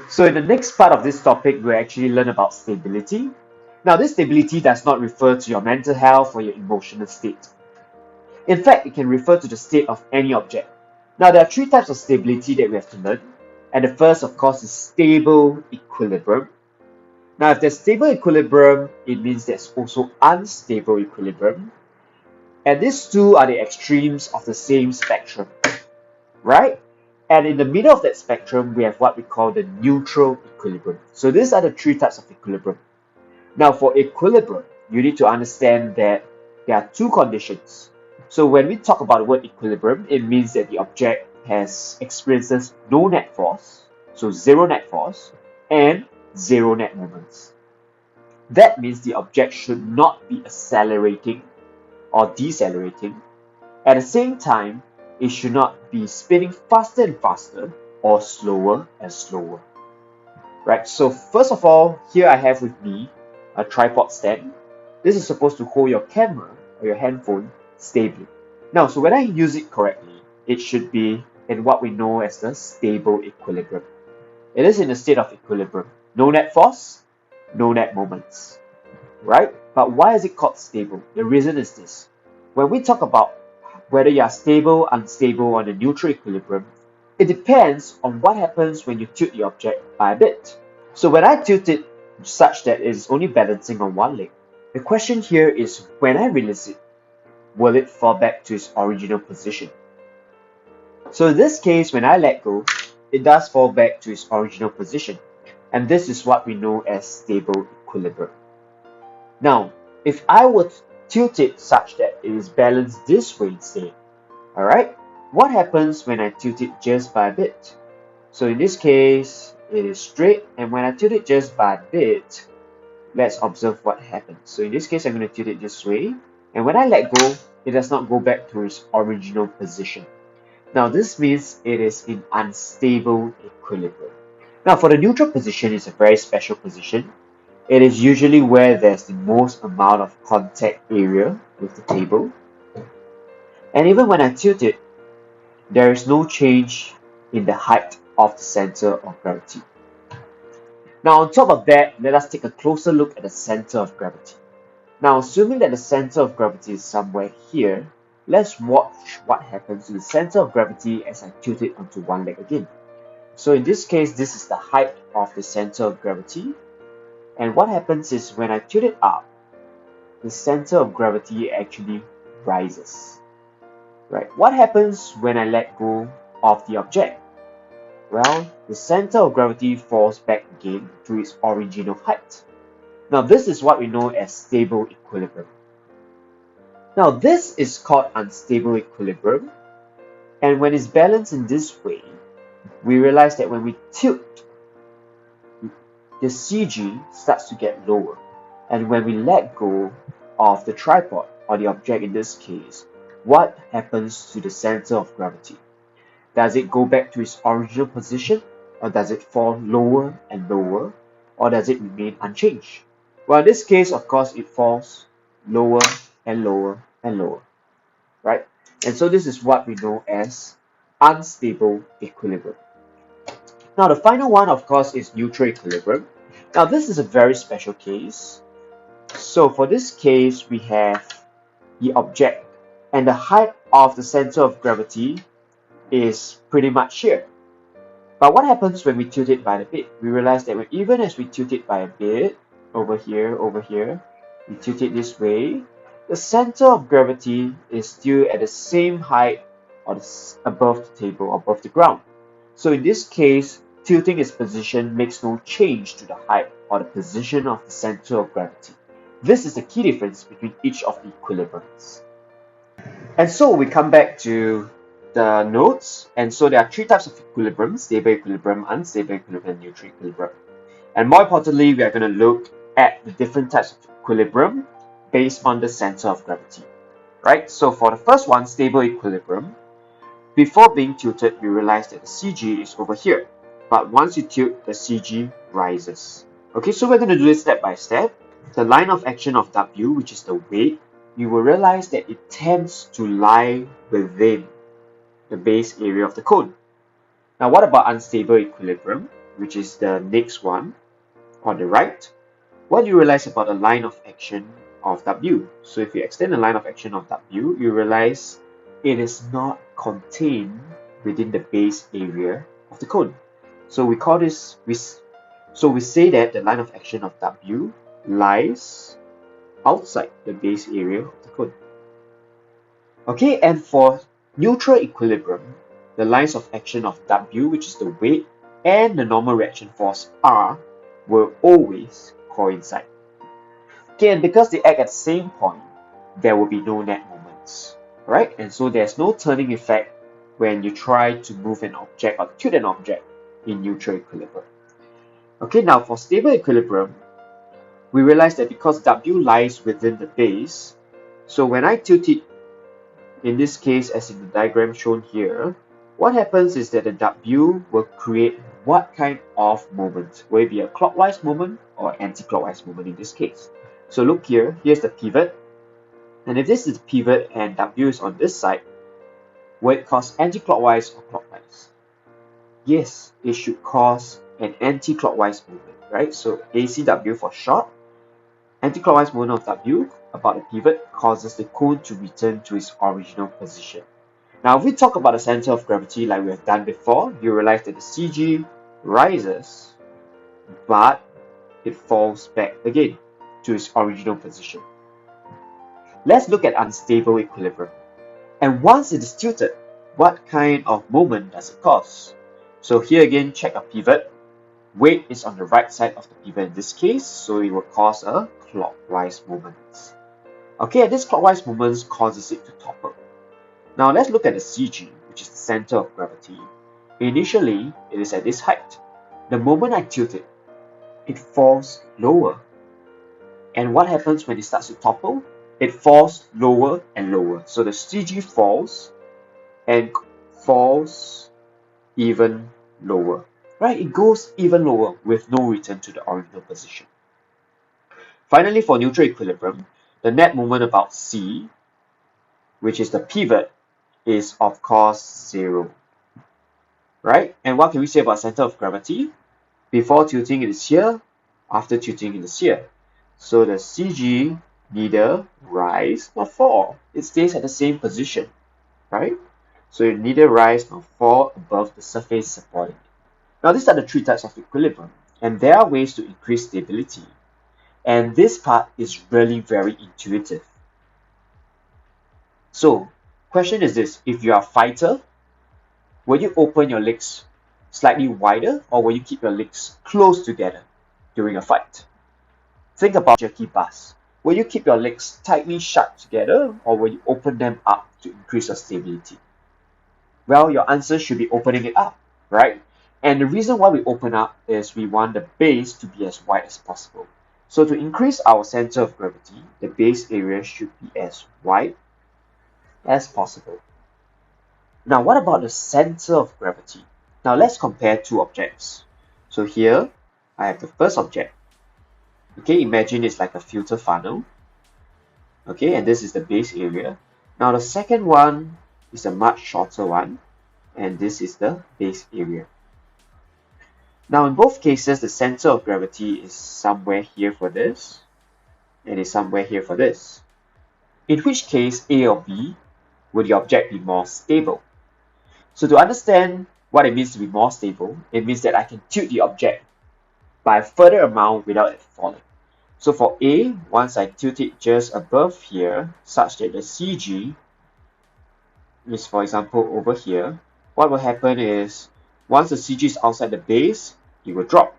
So in the next part of this topic, we'll actually learn about stability. Now, this stability does not refer to your mental health or your emotional state. In fact, it can refer to the state of any object. Now, there are three types of stability that we have to learn. And the first, of course, is stable equilibrium. Now, if there's stable equilibrium, it means there's also unstable equilibrium. And these two are the extremes of the same spectrum, right? And in the middle of that spectrum, we have what we call the neutral equilibrium. So these are the three types of equilibrium. Now, for equilibrium, you need to understand that there are two conditions. So when we talk about the word equilibrium, it means that the object experiences no net force, so zero net force, and zero net moments. That means the object should not be accelerating or decelerating. At the same time, it should not be spinning faster and faster or slower and slower. Right, so first of all, here I have with me a tripod stand. This is supposed to hold your camera or your handphone stably. Now, so when I use it correctly, it should be in what we know as the stable equilibrium. It is in a state of equilibrium. No net force, no net moments. Right? But why is it called stable? The reason is this. When we talk about whether you are stable, unstable, or in a neutral equilibrium, it depends on what happens when you tilt the object by a bit. So when I tilt it such that it is only balancing on one leg, the question here is when I release it, will it fall back to its original position? So in this case, when I let go, it does fall back to its original position. And this is what we know as stable equilibrium. Now, if I were to tilt it such that it is balanced this way instead, alright, what happens when I tilt it just by a bit? So in this case, it is straight, and when I tilt it just by a bit, let's observe what happens. So in this case, I'm going to tilt it this way, and when I let go, it does not go back to its original position. Now this means it is in unstable equilibrium. Now for the neutral position, it's a very special position. It is usually where there's the most amount of contact area with the table. And even when I tilt it, there is no change in the height of the center of gravity. Now on top of that, let us take a closer look at the center of gravity. Now assuming that the center of gravity is somewhere here, let's watch what happens to the center of gravity as I tilt it onto one leg again. So in this case, this is the height of the center of gravity. And what happens is when I tilt it up, the center of gravity actually rises. Right? What happens when I let go of the object? Well, the center of gravity falls back again to its original height. Now this is what we know as stable equilibrium. Now this is called unstable equilibrium, and when it's balanced in this way, we realize that when we tilt, the CG starts to get lower, and when we let go of the tripod, or the object in this case, what happens to the center of gravity? Does it go back to its original position, or does it fall lower and lower, or does it remain unchanged? Well, in this case, of course, it falls lower and lower and lower, right? And so this is what we know as unstable equilibrium. Now, the final one, of course, is neutral equilibrium. Now, this is a very special case. So for this case, we have the object, and the height of the center of gravity is pretty much here. But what happens when we tilt it by a bit? We realize that even as we tilt it by a bit, over here, we tilt it this way, the center of gravity is still at the same height or above the table, above the ground. So in this case, tilting its position makes no change to the height or the position of the center of gravity. This is the key difference between each of the equilibriums. And so we come back to the notes, and so there are three types of equilibrium: stable equilibrium, unstable equilibrium, and neutral equilibrium. And more importantly, we are going to look at the different types of equilibrium based on the center of gravity. Right? So for the first one, stable equilibrium, before being tilted, we realize that the CG is over here. But once you tilt, the CG rises. Okay, so we're going to do this step by step. The line of action of W, which is the weight, you will realize that it tends to lie within the base area of the cone. Now, what about unstable equilibrium? which is the next one on the right, what do you realize about the line of action of W? So if you extend the line of action of W, you realize it is not contained within the base area of the cone. So we call this, we say that the line of action of W lies outside the base area of the cone. Okay, and for neutral equilibrium, the lines of action of W, which is the weight, and the normal reaction force R will always coincide. Okay, and because they act at the same point, there will be no net moments, right? And so there's no turning effect when you try to move an object or tilt an object in neutral equilibrium. Okay, now for stable equilibrium, we realize that because W lies within the base, so when I tilt it, in this case as in the diagram shown here, what happens is that the W will create what kind of moment? Will it be a clockwise moment or anti-clockwise moment in this case? So look here, here's the pivot, and if this is the pivot and W is on this side, will it cause anti-clockwise or clockwise? Yes, it should cause an anti-clockwise movement, right? So ACW for short. Anti-clockwise movement of W about the pivot causes the cone to return to its original position. Now, if we talk about the center of gravity like we have done before, you realize that the CG rises, but it falls back again to its original position. Let's look at unstable equilibrium. And once it is tilted, what kind of moment does it cause? So here again, check a pivot. Weight is on the right side of the pivot in this case, so it will cause a clockwise movement. Okay, and this clockwise movement causes it to topple. Now let's look at the CG, which is the center of gravity. Initially, it is at this height. The moment I tilt it, it falls lower. And what happens when it starts to topple? It falls lower and lower. So the CG falls and falls even lower. Right? It goes even lower with no return to the original position. Finally, for neutral equilibrium, the net moment about C, which is the pivot, is of course 0. Right? And what can we say about center of gravity? Before tilting it is here, after tilting it is here. So the CG neither rise nor fall. It stays at the same position. Right? So it neither rise nor fall above the surface supporting it. Now these are the three types of equilibrium, and there are ways to increase stability. And this part is really very intuitive. So, question is this: if you are a fighter, will you open your legs slightly wider, or will you keep your legs close together during a fight? Think about jerky bus. Will you keep your legs tightly shut together, or will you open them up to increase your stability? Well, your answer should be opening it up, right? And the reason why we open up is we want the base to be as wide as possible. So to increase our center of gravity, the base area should be as wide as possible. Now, what about the center of gravity? Now, let's compare two objects. So here, I have the first object. Okay, imagine it's like a filter funnel. Okay, and this is the base area. Now, the second one is a much shorter one, and this is the base area. Now, in both cases, the center of gravity is somewhere here for this, and is somewhere here for this. In which case, A or B, would the object be more stable? So to understand what it means to be more stable, it means that I can tilt the object by a further amount without it falling. So for A, once I tilt it just above here, such that the CG is, for example, over here, what will happen is, once the CG is outside the base, it will drop.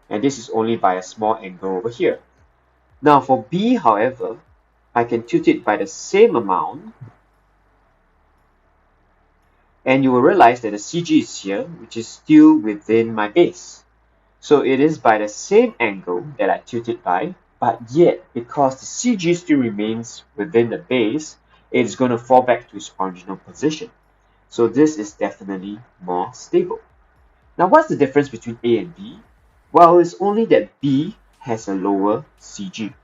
And this is only by a small angle over here. Now for B, however, I can tilt it by the same amount. And you will realize that the CG is here, which is still within my base. So it is by the same angle that I tilt it by, but yet, because the CG still remains within the base, it is going to fall back to its original position. So this is definitely more stable. Now, what's the difference between A and B? Well, it's only that B has a lower CG.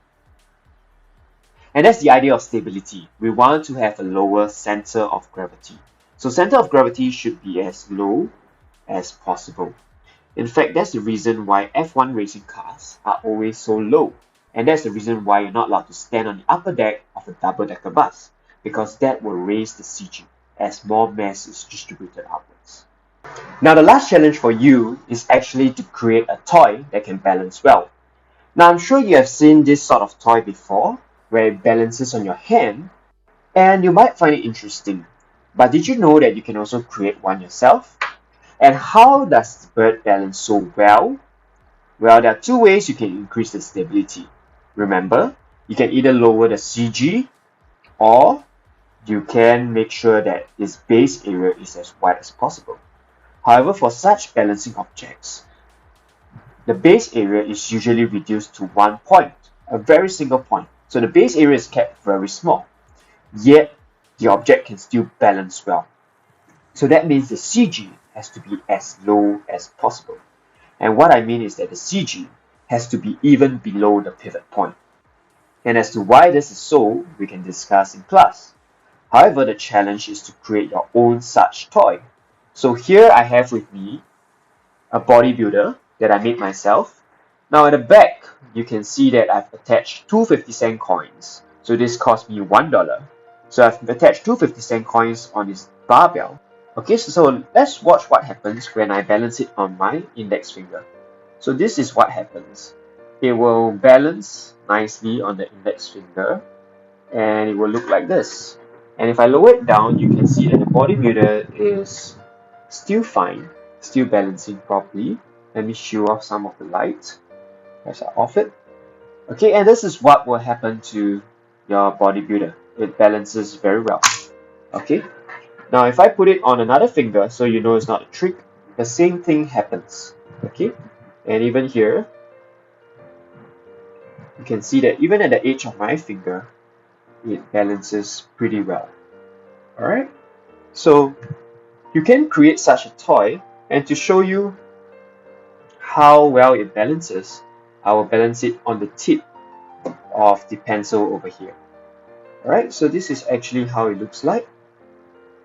And that's the idea of stability. We want to have a lower center of gravity. So center of gravity should be as low as possible. In fact, that's the reason why F1 racing cars are always so low. And that's the reason why you're not allowed to stand on the upper deck of a double-decker bus, because that will raise the CG as more mass is distributed upwards. Now, the last challenge for you is actually to create a toy that can balance well. Now, I'm sure you have seen this sort of toy before, where it balances on your hand, and you might find it interesting. But did you know that you can also create one yourself? And how does the bird balance so well? Well, there are two ways you can increase the stability. Remember, you can either lower the CG, or you can make sure that its base area is as wide as possible. However, for such balancing objects, the base area is usually reduced to one point, a very single point. So the base area is kept very small, yet the object can still balance well. So that means the CG has to be as low as possible. And what I mean is that the CG has to be even below the pivot point. And as to why this is so, we can discuss in class. However, the challenge is to create your own such toy. So here I have with me a bodybuilder that I made myself. Now at the back, you can see that I've attached two 50-cent coins. So this cost me $1. So I've attached two 50-cent coins on this barbell. Okay, so let's watch what happens when I balance it on my index finger. So this is what happens. It will balance nicely on the index finger, and it will look like this. And if I lower it down, you can see that the bodybuilder is still fine, still balancing properly. Let me show off some of the light as I off it. Okay, and this is what will happen to your bodybuilder. It balances very well. Okay, now if I put it on another finger, so you know it's not a trick, the same thing happens. Okay, and even here, you can see that even at the edge of my finger, it balances pretty well. Alright, so you can create such a toy, and to show you how well it balances, I will balance it on the tip of the pencil over here. Alright, so this is actually how it looks like.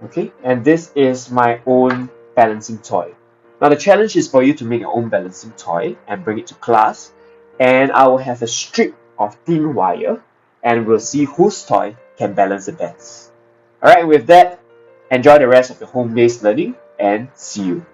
Okay, and this is my own balancing toy. Now the challenge is for you to make your own balancing toy and bring it to class, and I will have a strip of thin wire, and we'll see whose toy can balance the best. Alright, with that, enjoy the rest of your home-based learning, and see you.